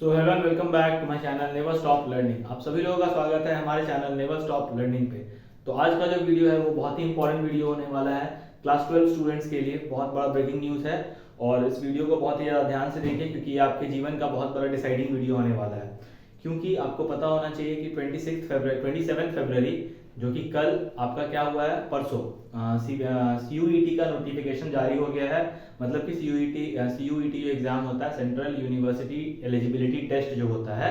So hello and welcome back to my channel never stop learning. आप सभी लोगों का स्वागत है हमारे चैनल नेवर स्टॉप लर्निंग पे। तो आज का जो वीडियो है वो बहुत ही इंपॉर्टेंट वीडियो होने वाला है क्लास 12 स्टूडेंट्स के लिए। बहुत बड़ा ब्रेकिंग न्यूज़ है और इस वीडियो को बहुत ही ज़्यादा ध्यान से देखें क्योंकि ये आपके जीवन का बहुत बड़ा डिसाइडिंग वीडियो होने वाला है। क्योंकि आपको पता होना चाहिए कि 27 फरवरी जो कि कल आपका क्या हुआ है, परसों CUET का नोटिफिकेशन जारी हो गया है। मतलब कि CUET जो एग्ज़ाम होता है, सेंट्रल यूनिवर्सिटी एलिजिबिलिटी टेस्ट जो होता है,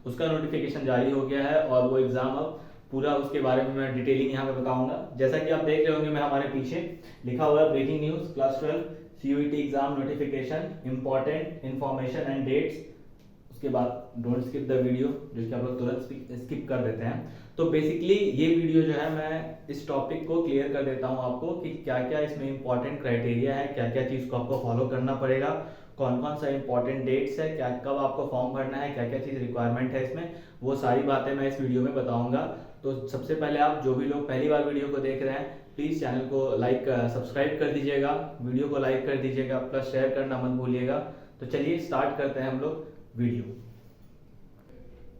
उसका नोटिफिकेशन जारी हो गया है और वो एग्ज़ाम अब पूरा उसके बारे में मैं डिटेलिंग यहाँ पे बताऊंगा। जैसा कि आप देख रहे होंगे, मैं हमारे पीछे लिखा हुआ है breaking news class 12 CUET exam notification important information and dates. उसके बाद डोंट स्किप द वीडियो, जो कि आप लोग तुरंत स्किप कर देते हैं। तो बेसिकली ये वीडियो जो है मैं इस टॉपिक को क्लियर कर देता हूँ आपको कि क्या क्या इसमें इंपॉर्टेंट क्राइटेरिया है, क्या क्या चीज़ को आपको फॉलो करना पड़ेगा, कौन कौन सा इंपॉर्टेंट डेट्स है, क्या कब आपको फॉर्म भरना है, क्या क्या चीज़ रिक्वायरमेंट है इसमें, वो सारी बातें मैं इस वीडियो में बताऊंगा। तो सबसे पहले आप जो भी लोग पहली बार वीडियो को देख रहे हैं, प्लीज़ चैनल को सब्सक्राइब कर दीजिएगा, वीडियो को लाइक कर दीजिएगा, प्लस शेयर करना मत भूलिएगा। तो चलिए स्टार्ट करते हैं हम लोग वीडियो।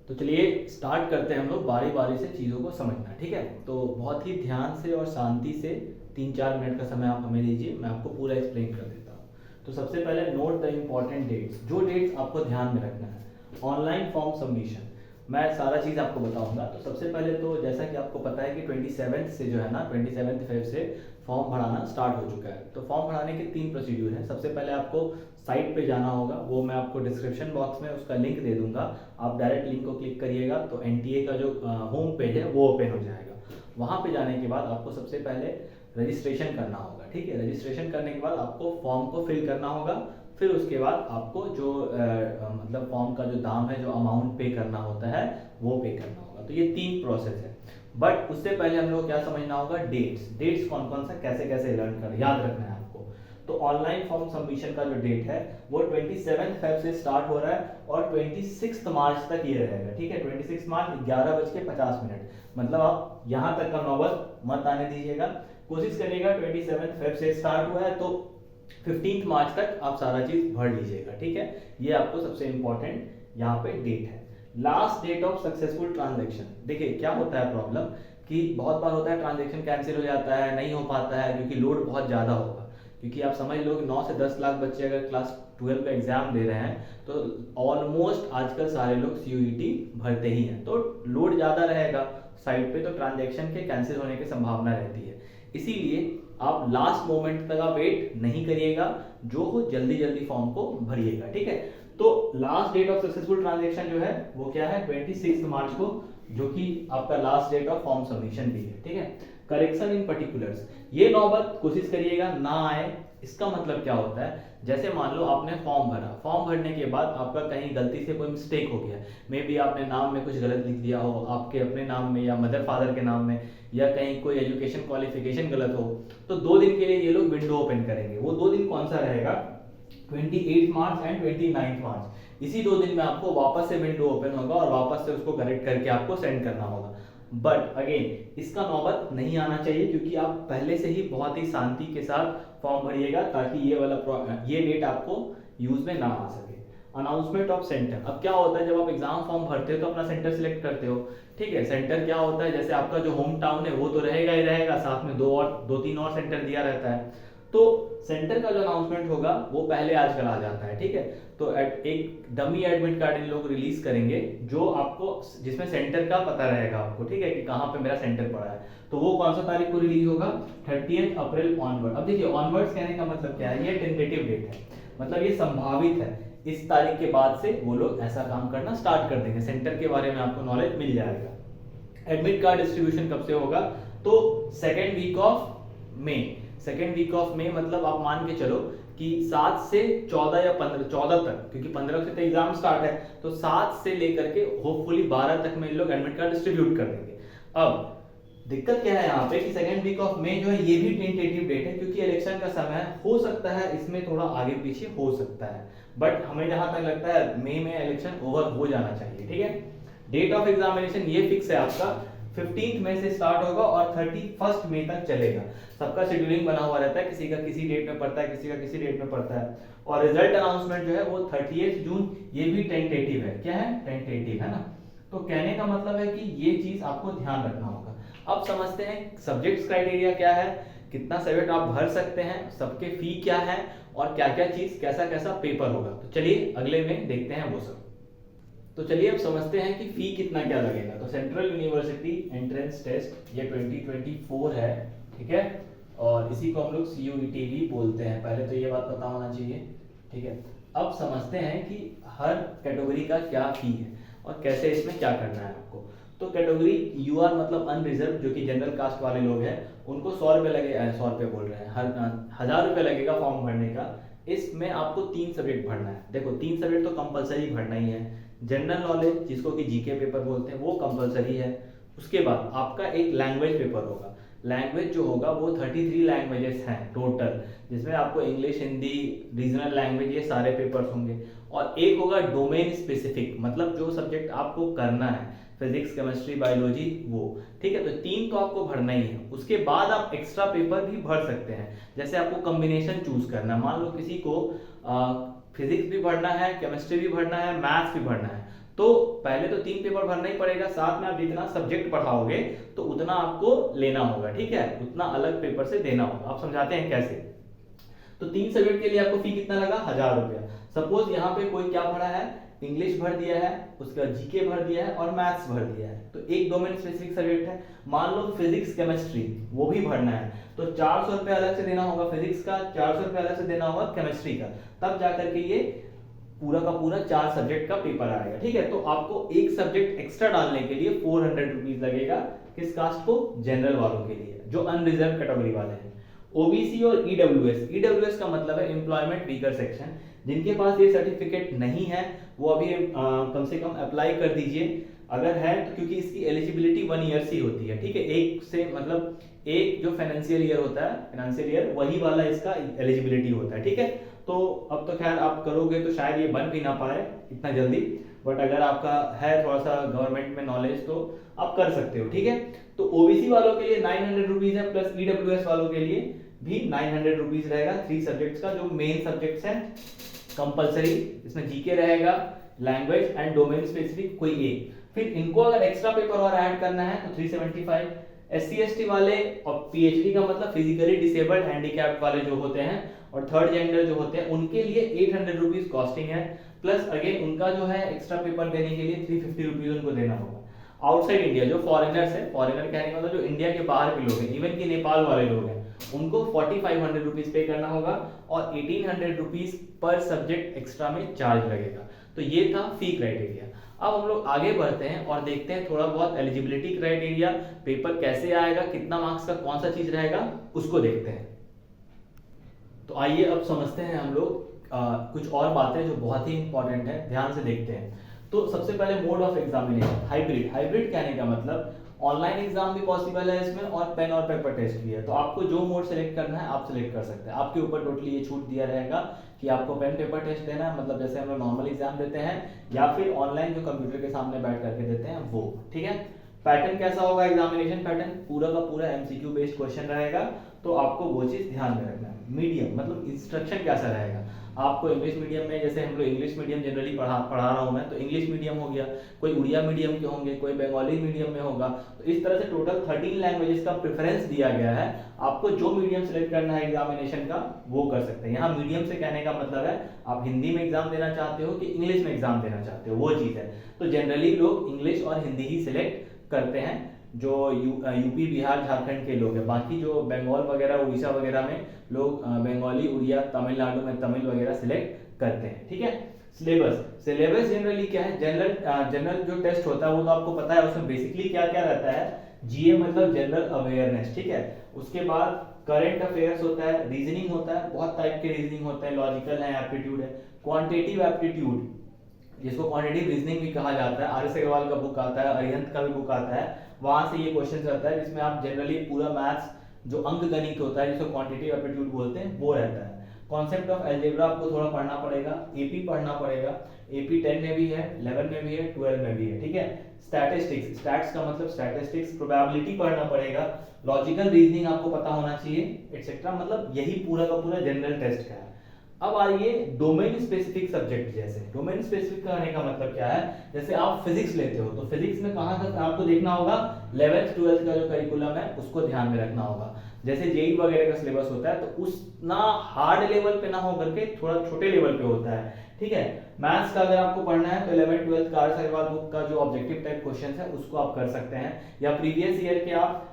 तो चलिए स्टार्ट करते हैं हम लोग बारी बारी से चीज़ों को समझना, ठीक है। तो बहुत ही ध्यान से और शांति से 3-4 मिनट का समय आप हमें दीजिए, मैं आपको पूरा एक्सप्लेन कर देता हूँ। तो सबसे पहले नोट द इम्पॉर्टेंट डेट्स, जो डेट्स आपको ध्यान में रखना है। ऑनलाइन फॉर्म सबमिशन, मैं सारा चीज़ आपको बताऊंगा। तो सबसे पहले तो जैसा कि आपको पता है कि 27 से जो है ना, 27 फेब से फॉर्म भराना स्टार्ट हो चुका है। तो फॉर्म भराने के 3 प्रोसीड्यूर हैं। सबसे पहले आपको साइट पे जाना होगा, वो मैं आपको डिस्क्रिप्शन बॉक्स में उसका लिंक दे दूंगा। आप डायरेक्ट लिंक को क्लिक करिएगा तो NTA का जो होम पेज है वो ओपन हो जाएगा। वहाँ पे जाने के बाद आपको सबसे पहले रजिस्ट्रेशन करना होगा, ठीक है। रजिस्ट्रेशन करने के बाद आपको फॉर्म को फिल करना होगा। फिर उसके बाद आपको जो मतलब फॉर्म का जो दाम है, जो अमाउंट पे करना होता है, वो पे करना होगा। तो ये 3 प्रोसेस है। बट उससे पहले हम लोग क्या समझना होगा, डेट्स कौन कौन सा कैसे कैसे लर्न कर याद रखना है आपको। तो ऑनलाइन फॉर्म सबमिशन का जो डेट है वो 27 फेब से स्टार्ट हो रहा है और 26 मार्च तक ये रहेगा, ठीक है। 26 मार्च 11:50। मतलब आप यहाँ तक का नौबत मत आने दीजिएगा, कोशिश करिएगा 27 फेब से स्टार्ट हुआ है तो 15 मार्च तक आप सारा चीज भर लीजिएगा, ठीक है। ये आपको सबसे इंपॉर्टेंट यहाँ पे डेट है। Last date of successful transaction, देखिए क्या होता है प्रॉब्लम कि बहुत बार होता है ट्रांजेक्शन कैंसिल हो जाता है, नहीं हो पाता है क्योंकि लोड बहुत ज़्यादा होगा। क्योंकि आप समझ लो कि 9 से 10 लाख बच्चे अगर क्लास 12 का एग्जाम दे रहे हैं तो ऑलमोस्ट आजकल सारे लोग CUET भरते ही हैं। तो लोड ज़्यादा रहेगा साइट पे, तो ट्रांजेक्शन के कैंसिल होने की संभावना रहती है। इसीलिए आप लास्ट मोमेंट तक आप वेट नहीं करिएगा, जो हो जल्दी जल्दी फॉर्म को भरिएगा, ठीक है। तो last date of successful transaction जो है वो क्या है, 26 मार्च को, जो कि आपका last date of form submission भी है, ठीक है। करेक्शन इन पर्टिकुलर्स, ये नौबत कोशिश करिएगा ना आए। इसका मतलब क्या होता है, जैसे मान लो आपने फॉर्म भरा, फॉर्म भरने के बाद आपका कहीं गलती से कोई मिस्टेक हो गया, मे बी आपने नाम में कुछ गलत लिख दिया हो, आपके अपने नाम में या मदर फादर के नाम में, या कहीं कोई एजुकेशन क्वालिफिकेशन गलत हो, तो 2 दिन के लिए ये लोग विंडो ओपन करेंगे। वो 2 दिन कौन सा रहेगा, 28 मार्च एंड 29 मार्च। इसी 2 दिन में आपको वापस से विंडो ओपन होगा और वापस से उसको करेक्ट करके आपको सेंड करना होगा। बट अगेन इसका नौबत नहीं आना चाहिए, क्योंकि आप पहले से ही बहुत ही शांति के साथ फॉर्म भरिएगा ताकि ये डेट आपको यूज में ना आ सके। अनाउंसमेंट ऑफ सेंटर, अब क्या होता है जब आप एग्जाम फॉर्म भरते हो तो अपना सेंटर सिलेक्ट करते हो, ठीक है। सेंटर क्या होता है, जैसे आपका जो होम टाउन है वो तो रहेगा ही रहेगा, साथ में 2-3 और सेंटर दिया रहता है। तो सेंटर का जो अनाउंसमेंट होगा वो पहले आजकल आ जाता है, ठीक है। तो एक डमी एडमिट कार्ड इन लोग रिलीज करेंगे, जो आपको जिसमें सेंटर का पता रहेगा आपको, ठीक है, कि कहाँ पे मेरा सेंटर पड़ा है। तो वो कौन सा तारीख को रिलीज होगा, 30 अप्रैल ऑनवर्ड। अब देखिए ऑनवर्ड्स कहने का मतलब क्या है, ये टेंटेटिव डेट है, मतलब ये संभावित है। इस तारीख के बाद से वो लोग ऐसा काम करना स्टार्ट कर देंगे, सेंटर के बारे में आपको नॉलेज मिल जाएगा। एडमिट कार्ड डिस्ट्रीब्यूशन कब से होगा, तो सेकेंड वीक ऑफ मई, मतलब आप मान के चलो कि 7 से 14 या 14 तक, क्योंकि 15 से तो एग्जाम स्टार्ट है, तो 7 से लेकर के होपफुली 12 तक में लोग एडमिट कार्ड डिस्ट्रीब्यूट कर देंगे। अब दिक्कत क्या है यहाँ पे कि सेकेंड वीक ऑफ मई जो है ये भी टेंटेटिव डेट है, क्योंकि इलेक्शन का समय हो सकता है इसमें थोड़ा आगे पीछे हो सकता है। बट हमें जहां तक लगता है मई में इलेक्शन ओवर हो जाना चाहिए, ठीक है। डेट ऑफ एग्जामिनेशन ये फिक्स है आपका, 15 मई से स्टार्ट होगा और 31 मई तक चलेगा। सबका शेड्यूलिंग बना हुआ रहता है, किसी का किसी डेट में पड़ता है, किसी का किसी डेट में पड़ता है। और रिजल्ट अनाउंसमेंट जो है वो 30 जून, ये भी टेंटेटिव है। क्या है? टेंटेटिव है ना। तो कहने का मतलब है कि ये चीज आपको ध्यान रखना होगा। अब समझते हैं सब्जेक्ट्स क्राइटेरिया क्या है, कितना सब्जेक्ट आप भर सकते हैं, सबके फी क्या है, और क्या क्या चीज कैसा कैसा पेपर होगा। तो चलिए अगले में देखते हैं वो सब। तो चलिए अब समझते हैं कि फी कितना क्या लगेगा। तो सेंट्रल यूनिवर्सिटी एंट्रेंस टेस्ट ये 2024 है, ठीक है, और इसी को हम लोग CUET भी बोलते हैं, पहले तो ये बात पता होना चाहिए, ठीक है। अब समझते हैं कि हर कैटेगरी का क्या फी है और कैसे इसमें क्या करना है आपको। तो कैटेगरी UR मतलब अनरिजर्व, जो कि जनरल कास्ट वाले लोग हैं, उनको 100 रुपये लगेगा, 100 रुपये बोल रहे हैं, 1000 रुपये लगेगा फॉर्म भरने का। इसमें आपको 3 सब्जेक्ट भरना है। देखो 3 सब्जेक्ट तो कंपलसरी भरना ही है। जनरल नॉलेज, जिसको कि जीके पेपर बोलते हैं, वो कंपलसरी है। उसके बाद आपका एक लैंग्वेज पेपर होगा। लैंग्वेज जो होगा वो 33 लैंग्वेजेस हैं टोटल, जिसमें आपको इंग्लिश, हिंदी, रीजनल लैंग्वेज, ये सारे पेपर्स होंगे। और एक होगा डोमेन स्पेसिफिक, मतलब जो सब्जेक्ट आपको करना है, फिजिक्स, केमिस्ट्री, बायोलॉजी, वो, ठीक है। तो 3 तो आपको भरना ही है। उसके बाद आप एक्स्ट्रा पेपर भी भर सकते हैं। जैसे आपको कॉम्बिनेशन चूज करना है, मान लो किसी को फिजिक्स भी भरना है, केमिस्ट्री भी भरना है, मैथ्स भी भरना है, तो पहले तो 3 पेपर भरना ही पड़ेगा। साथ में आप जितना सब्जेक्ट पढ़ाओगे तो उतना आपको लेना होगा, ठीक है, उतना अलग पेपर से देना होगा। आप समझाते हैं कैसे। तो 3 सब्जेक्ट के लिए आपको फी कितना लगा? 1000 रुपया। सपोज यहाँ पे कोई क्या भरा है, इंग्लिश भर दिया है, उसका जीके भर दिया है और मैथ्स भर दिया है, तो एक डोमेन स्पेसिफिक सब्जेक्ट है। मान लो फिजिक्स, केमिस्ट्री, वो भी भरना है, तो 400 रुपये अलग से देना होगा फिजिक्स का, 400 रुपये अलग से देना होगा केमिस्ट्री का, तब जाकर के ये पूरा का पूरा 4 सब्जेक्ट का पेपर आएगा, ठीक है। तो आपको एक सब्जेक्ट एक्स्ट्रा डालने के लिए 400 रुपीज लगेगा। किस कास्ट को? जनरल वालों के लिए, जो अनरिजर्व कैटेगरी वाले हैं। ओबीसी और ईडब्ल्यूएस का मतलब है एम्प्लॉयमेंट वीकर सेक्शन। जिनके पास ये सर्टिफिकेट नहीं है वो अभी कम से कम अप्लाई कर दीजिए अगर है तो, क्योंकि इसकी एलिजिबिलिटी 1 ईयर से होती है, ठीक है। एक से मतलब एक जो फाइनेंशियल ईयर होता है, फाइनेंशियल ईयर, वही वाला इसका एलिजिबिलिटी होता है, ठीक है। तो अब तो खैर आप करोगे तो शायद ये बन भी ना पाए इतना जल्दी, बट अगर आपका है थोड़ा सा गवर्नमेंट में नॉलेज तो आप कर सकते हो, ठीक है। तो ओबीसी वालों के लिए 900 रुपीज है, प्लस ईडब्ल्यूएस वालों के लिए भी 900 रुपीज रहेगा। 3 सब्जेक्ट्स का, जो मेन सब्जेक्ट्स हैं कंपलसरी, इसमें जीके रहेगा, लैंग्वेज एंड डोमेन स्पेसिफिक कोई एक। फिर इनको अगर एक्स्ट्रा पेपर और ऐड करना है तो 375। SC ST वाले और PhD का मतलब फिजिकली डिसेबल्ड, हैंडीकैप्ड वाले जो होते हैं और थर्ड जेंडर जो होते हैं, उनके लिए 800 रुपीज कॉस्टिंग है। प्लस अगेन उनका जो है एक्स्ट्रा पेपर देने के लिए 350 रुपीज उनको देना होगा। आउटसाइड इंडिया जो फॉरेनर्स है, फॉरेनर कहने का मतलब जो इंडिया के बाहर के लोग हैं, इवन कि नेपाल वाले लोग हैं, उनको 4500 रुपीज पे करना होगा और 1800 रुपीज पर सब्जेक्ट एक्स्ट्रा में चार्ज लगेगा। तो ये था फी क्राइटेरिया। अब हम लोग आगे बढ़ते हैं और देखते हैं थोड़ा बहुत एलिजिबिलिटी क्राइटेरिया, पेपर कैसे आएगा, कितना मार्क्स का कौन सा चीज रहेगा, उसको देखते हैं। तो आइए अब समझते हैं हम लोग कुछ और बातें जो बहुत ही इंपॉर्टेंट है, ध्यान से देखते हैं। तो सबसे पहले मोड ऑफ एग्जामिनेशन, हाइब्रिड कहने का मतलब ऑनलाइन एग्जाम भी पॉसिबल है इसमें और पेन और पेपर टेस्ट भी है। तो आपको जो मोड सेलेक्ट करना है आप सेलेक्ट कर सकते हैं, आपके ऊपर टोटली ये छूट दिया रहेगा कि आपको पेन पेपर टेस्ट देना है, मतलब जैसे हम लोग नॉर्मल एग्जाम देते हैं, या फिर ऑनलाइन जो कंप्यूटर के सामने बैठ करके देते हैं वो, ठीक है। पैटर्न कैसा होगा? एग्जामिनेशन पैटर्न पूरा का पूरा MCQ बेस्ड क्वेश्चन रहेगा, तो आपको वो चीज ध्यान में रखना है। मीडियम मतलब इंस्ट्रक्शन कैसा रहेगा, आपको इंग्लिश मीडियम में, जैसे हम लोग इंग्लिश मीडियम जनरली पढ़ा रहा हूँ मैं, तो इंग्लिश मीडियम हो गया, कोई उड़िया मीडियम के होंगे, कोई बंगाली मीडियम में होगा, तो इस तरह से टोटल 13 लैंग्वेजेस का प्रेफरेंस दिया गया है। आपको जो मीडियम सेलेक्ट करना है एग्जामिनेशन का वो कर सकते हैं। यहाँ मीडियम से कहने का मतलब है आप हिंदी में एग्जाम देना चाहते हो कि इंग्लिश में एग्जाम देना चाहते हो, वो चीज़ है। तो जनरली लोग इंग्लिश और हिंदी ही सिलेक्ट करते हैं, जो यूपी, बिहार, झारखंड के लोग हैं। बाकी जो बंगाल वगैरह, उड़ीसा वगैरह में लोग बंगाली, उड़िया, तमिलनाडु में तमिल वगैरह सिलेक्ट करते हैं, ठीक है। सिलेबस जनरली क्या है? जनरल जो टेस्ट होता है वो तो आपको पता है, उसमें बेसिकली क्या क्या रहता है। GA मतलब जनरल अवेयरनेस, ठीक है। उसके बाद करंट अफेयर्स होता है, रीजनिंग होता है, बहुत टाइप के रीजनिंग होते हैं, लॉजिकल है, एप्टीट्यूड है, क्वांटिटेटिव एप्टीट्यूड जिसको क्वांटिटेटिव रीजनिंग भी कहा जाता है। RS अग्रवाल का बुक आता है, अरिहंत का भी बुक आता है, वहां से ये क्वेश्चन रहता है, जिसमें आप जनरली पूरा मैथ्स जो अंक गणित होता है, जिसको क्वांटिटेटिव एप्टीट्यूड बोलते हैं, वो रहता है। कॉन्सेप्ट ऑफ अलजेब्रा आपको थोड़ा पढ़ना पड़ेगा, AP पढ़ना पड़ेगा, AP 10 में भी है, 11 में भी है, 12 में भी है, ठीक है। स्टैटिस्टिक्स, स्टैट्स का मतलब स्टैटिस्टिक्स, प्रोबेबिलिटी पढ़ना पड़ेगा, लॉजिकल रीजनिंग आपको पता होना चाहिए, एटसेट्रा। मतलब यही पूरा का पूरा जनरल टेस्ट का है। अब आइए डोमेन स्पेसिफिक सब्जेक्ट। जैसे डोमेन स्पेसिफिक करने का मतलब क्या है, जैसे आप फिजिक्स लेते हो तो फिजिक्स में कहाँ तक आपको देखना होगा, 11th 12th का जो करिकुलम है उसको ध्यान में रखना होगा। जैसे जेई वगैरह का सिलेबस होता है तो उतना हार्ड लेवल पे ना हो करके थोड़ा छोटे लेवल पे होता है, ठीक है। मैथ्स का अगर आपको पढ़ना है तो 11th 12th का आर साहिवाल बुक का जो ऑब्जेक्टिव टाइप क्वेश्चन है उसको आप कर सकते हैं, या प्रीवियस ईयर के आप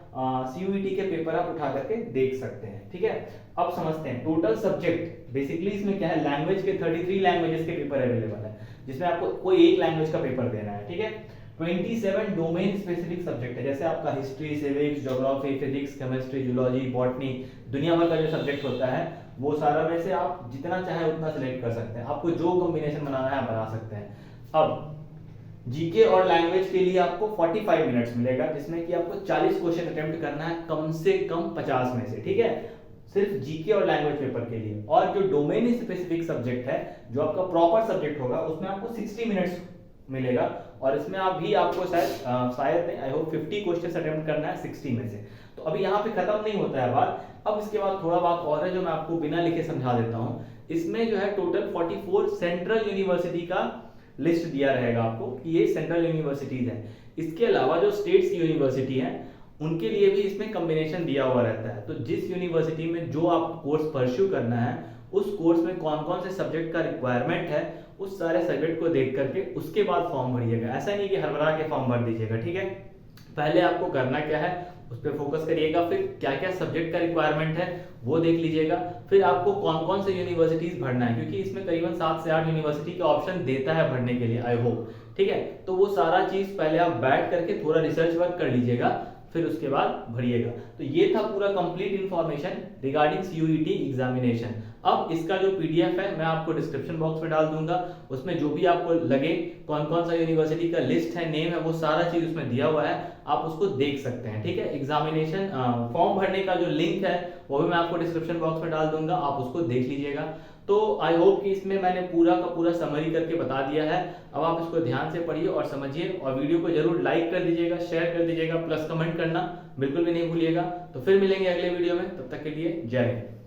सीयूईटी के पेपर आप उठा करके देख सकते हैं, ठीक है। अब समझते हैं टोटल सब्जेक्ट। बेसिकली इसमें क्या है, लैंग्वेज के 33 लैंग्वेजेस के पेपर अवेलेबल है, जिसमें आपको कोई एक लैंग्वेज का पेपर देना है, ठीक है। 27 डोमेन स्पेसिफिक सब्जेक्ट है, जैसे आपका history, civics, geography, physics, chemistry, zoology, botany, दुनिया भर का जो सब्जेक्ट होता है वो सारा में से आप जितना चाहे उतना सिलेक्ट कर सकते हैं। आपको जो कॉम्बिनेशन बनाना है आप बना सकते हैं। अब जीके और लैंग्वेज के लिए आपको 45 मिनट्स मिलेगा, जिसमें कि आपको 40 क्वेश्चन अटेम्प्ट करना है कम से कम 50 में से, ठीक है, सिर्फ जीके और लैंग्वेज पेपर के लिए। और जो डोमेन स्पेसिफिक सब्जेक्ट है, जो आपका प्रॉपर सब्जेक्ट होगा, उसमें आपको 60 मिनट्स मिलेगा, और इसमें आपको शायद नहीं, आई होप 50 क्वेश्चन अटेम्प्ट करना है 60 में से। तो अभी यहाँ पे खत्म नहीं होता है बात, अब इसके बाद थोड़ा बात और है जो मैं आपको बिना लिखे समझा देता हूँ। इसमें जो है टोटल 44 सेंट्रल यूनिवर्सिटी का लिस्ट दिया रहेगा आपको कि ये सेंट्रल यूनिवर्सिटीज हैं। इसके अलावा जो स्टेट्स की यूनिवर्सिटी हैं उनके लिए भी इसमें कॉम्बिनेशन दिया हुआ रहता है। तो जिस यूनिवर्सिटी में जो आप कोर्स परस्यू करना है, उस कोर्स में कौन कौन से सब्जेक्ट का रिक्वायरमेंट है, उस सारे सब्जेक्ट को देख करके उसके बाद फॉर्म भरिएगा। ऐसा नहीं कि हरभरा के फॉर्म भर दीजिएगा, ठीक है। पहले आपको करना क्या है उस पर फोकस करिएगा, फिर क्या क्या सब्जेक्ट का रिक्वायरमेंट है वो देख लीजिएगा, फिर आपको कौन कौन से यूनिवर्सिटीज भरना है, क्योंकि इसमें करीबन 7 से 8 यूनिवर्सिटी का ऑप्शन देता है भरने के लिए, आई होप, ठीक है। तो वो सारा चीज पहले आप बैठ करके थोड़ा रिसर्च वर्क कर लीजिएगा, फिर उसके बाद भरिएगा। तो ये था पूरा complete information regarding CUET examination. अब इसका जो पीडीएफ है मैं आपको डिस्क्रिप्शन बॉक्स में डाल दूंगा, उसमें जो भी आपको लगे कौन कौन सा यूनिवर्सिटी का लिस्ट है, नेम है, वो सारा चीज उसमें दिया हुआ है, आप उसको देख सकते हैं, ठीक है। एग्जामिनेशन फॉर्म भरने का जो लिंक है वो भी मैं आपको डिस्क्रिप्शन बॉक्स में डाल दूंगा, आप उसको देख लीजिएगा। तो आई होप कि इसमें मैंने पूरा का पूरा समरी करके बता दिया है। अब आप इसको ध्यान से पढ़िए और समझिए, और वीडियो को जरूर लाइक कर दीजिएगा, शेयर कर दीजिएगा, प्लस कमेंट करना बिल्कुल भी नहीं भूलिएगा। तो फिर मिलेंगे अगले वीडियो में, तब तक के लिए जय हिंद।